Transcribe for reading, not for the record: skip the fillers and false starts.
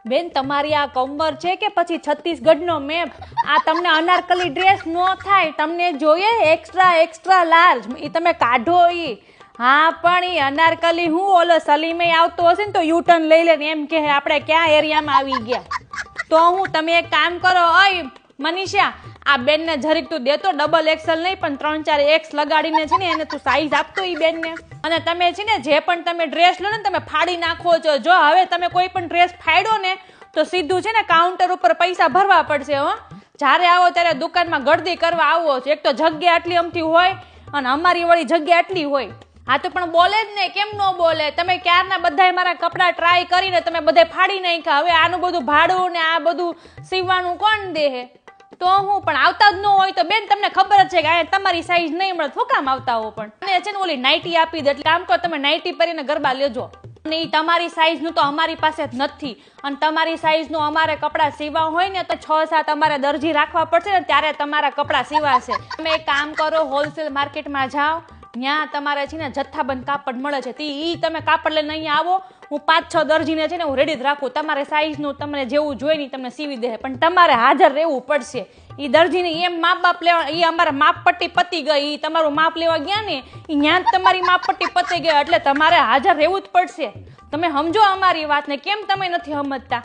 બેન તમારી આ કમર છે કે પછી છત્તીસગઢનો મેપ? આ તમને અનારકલી ડ્રેસ નો થાય, તમને જોઈએ એક્સ્ટ્રા લાર્જ. એ તમે કાઢો ઈ. હા પણ ઈ અનારકલી હું ઓલો સલીમે આવતો હશે ને તો યુટર્ન લઈ લે ને એમ કે આપણે ક્યાં એરિયામાં આવી ગયા. તો હું તમે એક કામ કરો, ઓય મનીષા આ બેન ને જરીક તું દેતો, ડબલ એક્સલ નહીં પણ 3-4 એક્સ લગાડીને છે ને એને તું સાઈઝ આપતો ઈ બેન ને. અને તમે છે ને જે પણ તમે ડ્રેસ લો ને તમે ફાડી નાખો છો. જો હવે તમે કોઈ પણ ડ્રેસ ફાડ્યો ને તો સીધું છે ને કાઉન્ટર ઉપર પૈસા ભરવા પડશે. હો જ્યારે આવો ત્યારે દુકાનમાં ગળદી કરવા આવો છો. એક તો જગ્યા આટલી અમથી હોય અને અમારી વળી જગ્યા આટલી હોય. હા તો પણ બોલે જ ને, કેમ ન બોલે? તમે ક્યારના બધાય મારા કપડા ટ્રાય કરીને તમે બધા ફાડી નાખ્યા. હવે આનું બધું ભાડું ને આ બધું સીવવાનું કોણ દે હે? તો હું પણ આવતા જ ન હોય તો બેન તમને ખબર જ છે કે આ તમારી સાઈઝ નહીં મળે. શું કામ આવતા હો? પણ અને છે ને ઓલી નાઇટી આપી દે. એટલે કામ કરો તમે નાઇટી પહેરીને ગરબા લેજો. અને એ તમારી સાઈઝનું તો અમારી પાસે જ નથી. અને તમારી સાઈઝનું અમારે કપડાં સીવા હોય ને તો 6-7 અમારે દરજી રાખવા પડશે ને ત્યારે તમારા કપડાં સીવાશે. તમે એક કામ કરો, હોલસેલ માર્કેટમાં જાઓ, ત્યાં તમારે છે ને જથ્થાબંધ કાપડ મળે છે. ઈ તમે કાપડ લઈને અહીંયા આવો, હું 5-6 દરજીને છે ને હું રેડી જ રાખું. તમારે સાઈઝનું તમને જેવું જોઈએ ને તમને સીવી દે. પણ તમારે હાજર રહેવું પડશે. ઈ દરજીને એમ માપ લેવા, ઈ અમારે માપપટ્ટી પતી ગઈ, ઈ તમારું માપ લેવા ગયા ને ઈ ન્યા જ તમારી માપપટ્ટી પતી ગઈ. એટલે તમારે હાજર રહેવું જ પડશે. તમે સમજો અમારી વાતને, કેમ તમે નથી સમજતા?